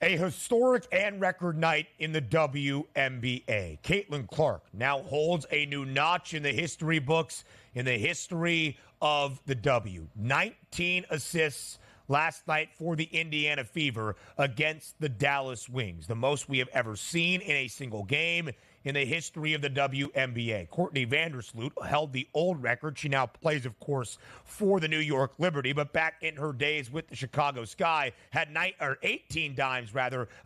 A historic and record night in the WNBA. Caitlin Clark now holds a new notch in the history books, in the history of the W. 19 assists last night for the Indiana Fever against the Dallas Wings, the most we have ever seen in a single game in the history of the WNBA. Courtney Vandersloot held the old record. She now plays, of course, for the New York Liberty, but back in her days with the Chicago Sky, had 18 dimes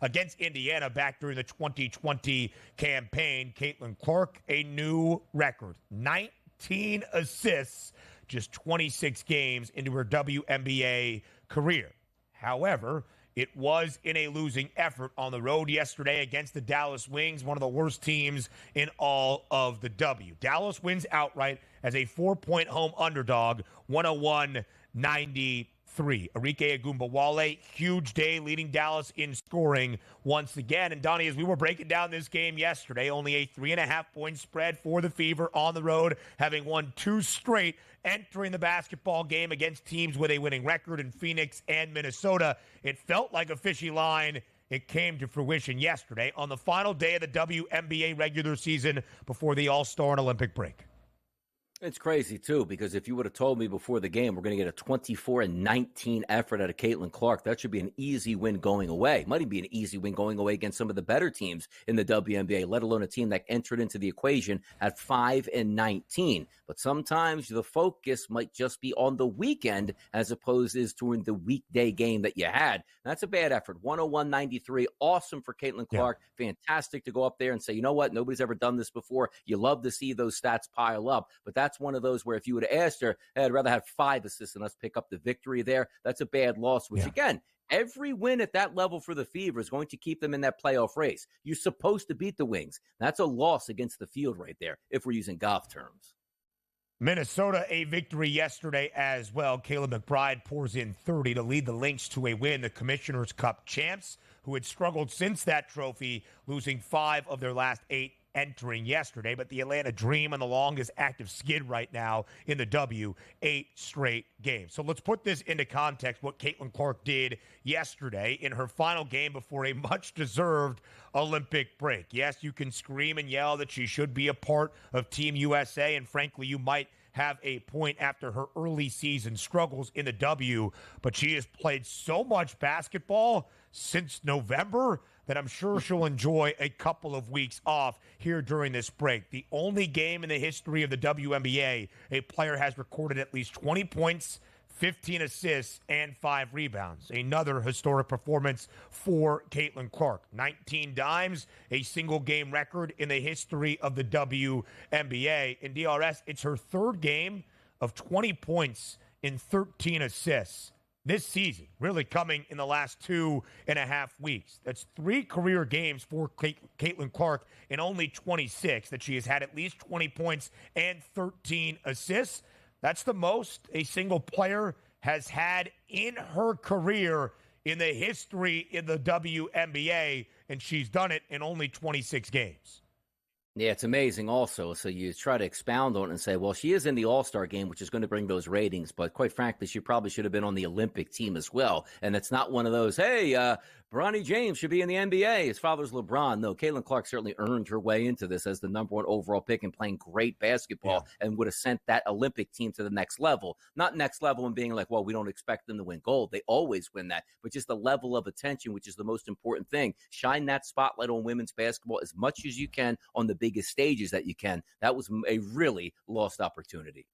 against Indiana back during the 2020 campaign. Caitlin Clark, a new record, 19 assists, just 26 games into her WNBA career. However, it was in a losing effort on the road yesterday against the Dallas Wings, one of the worst teams in all of the W. Dallas wins outright as a 4-point home underdog, 101-93. Arike Agumbawale, huge day, leading Dallas in scoring once again. And Donnie, as we were breaking down this game yesterday, only a 3.5-point spread for the Fever on the road, having won 2 straight, entering the basketball game against teams with a winning record in Phoenix and Minnesota. It felt like a fishy line. It came to fruition yesterday on the final day of the WNBA regular season before the All-Star and Olympic break. It's crazy, too, because if you would have told me before the game we're going to get a 24-19 effort out of Caitlin Clark, that should be an easy win going away. Might even be an easy win going away against some of the better teams in the WNBA, let alone a team that entered into the equation at 5-19. But sometimes the focus might just be on the weekend as opposed to during the weekday game that you had. That's a bad effort. 101-93, awesome for Caitlin Clark. Yeah. Fantastic to go up there and say, you know what, nobody's ever done this before. You love to see those stats pile up, but that's one of those where if you would have asked her, hey, I'd rather have 5 assists than us pick up the victory there. That's a bad loss, which again, every win at that level for the Fever is going to keep them in that playoff race. You're supposed to beat the Wings. That's a loss against the field right there, if we're using golf terms. Minnesota, a victory yesterday as well. Kayla McBride pours in 30 to lead the Lynx to a win. The Commissioner's Cup champs, who had struggled since that trophy, losing 5 of their last 8 entering yesterday. But the Atlanta Dream on the longest active skid right now in the W, 8 straight games. So let's put this into context, what Caitlin Clark did yesterday in her final game before a much-deserved Olympic break. Yes, you can scream and yell that she should be a part of Team USA, and frankly, you might have a point after her early season struggles in the W, but she has played so much basketball since November that I'm sure she'll enjoy a couple of weeks off here during this break. The only game in the history of the WNBA a player has recorded at least 20 points, 15 assists, and 5 rebounds. Another historic performance for Caitlin Clark. 19 dimes, a single-game record in the history of the WNBA. In DRS, it's her 3rd game of 20 points in 13 assists this season, really coming in the last 2.5 weeks. That's 3 career games for Caitlin Clark in only 26 that she has had at least 20 points and 13 assists. That's the most a single player has had in her career in the history in the WNBA, and she's done it in only 26 games. Yeah, it's amazing also. So you try to expound on it and say, well, she is in the All-Star game, which is going to bring those ratings. But quite frankly, she probably should have been on the Olympic team as well. And it's not one of those, hey, Bronny James should be in the NBA. His father's LeBron. No, Caitlin Clark certainly earned her way into this as the number 1 overall pick and playing great basketball and would have sent that Olympic team to the next level. Not next level and being like, well, we don't expect them to win gold. They always win that. But just the level of attention, which is the most important thing. Shine that spotlight on women's basketball as much as you can on the biggest stages that you can. That was a really lost opportunity.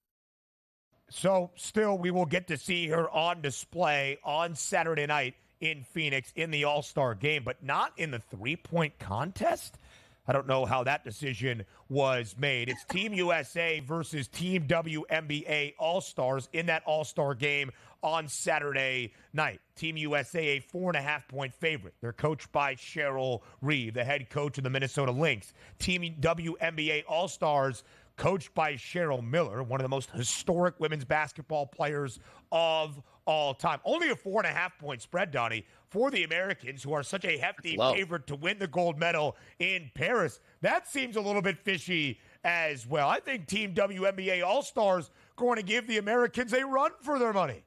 So still, we will get to see her on display on Saturday night in Phoenix in the All-Star game, but not in the 3-point contest. I don't know how that decision was made. It's Team USA versus Team WNBA All-Stars in that All-Star game on Saturday night. Team USA, a 4.5-point favorite. They're coached by Cheryl Reeve, the head coach of the Minnesota Lynx. Team WNBA All-Stars, coached by Cheryl Miller, one of the most historic women's basketball players of all time. Only a 4.5-point spread, Donnie, for the Americans, who are such a hefty favorite to win the gold medal in Paris. That seems a little bit fishy as well. I think Team WNBA All-Stars going to give the Americans a run for their money.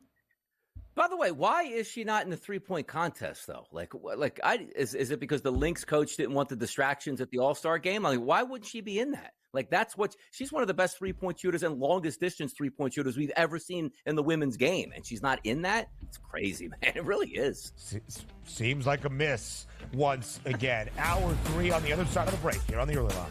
By the way, why is she not in the 3-point contest though? Is it because the Lynx coach didn't want the distractions at the All-Star game? Like, why wouldn't she be in that? Like, she's one of the best 3-point shooters and longest distance 3-point shooters we've ever seen in the women's game, and she's not in that. It's crazy, man. It really is. Seems like a miss once again. Hour 3 on the other side of the break here on the Early Line.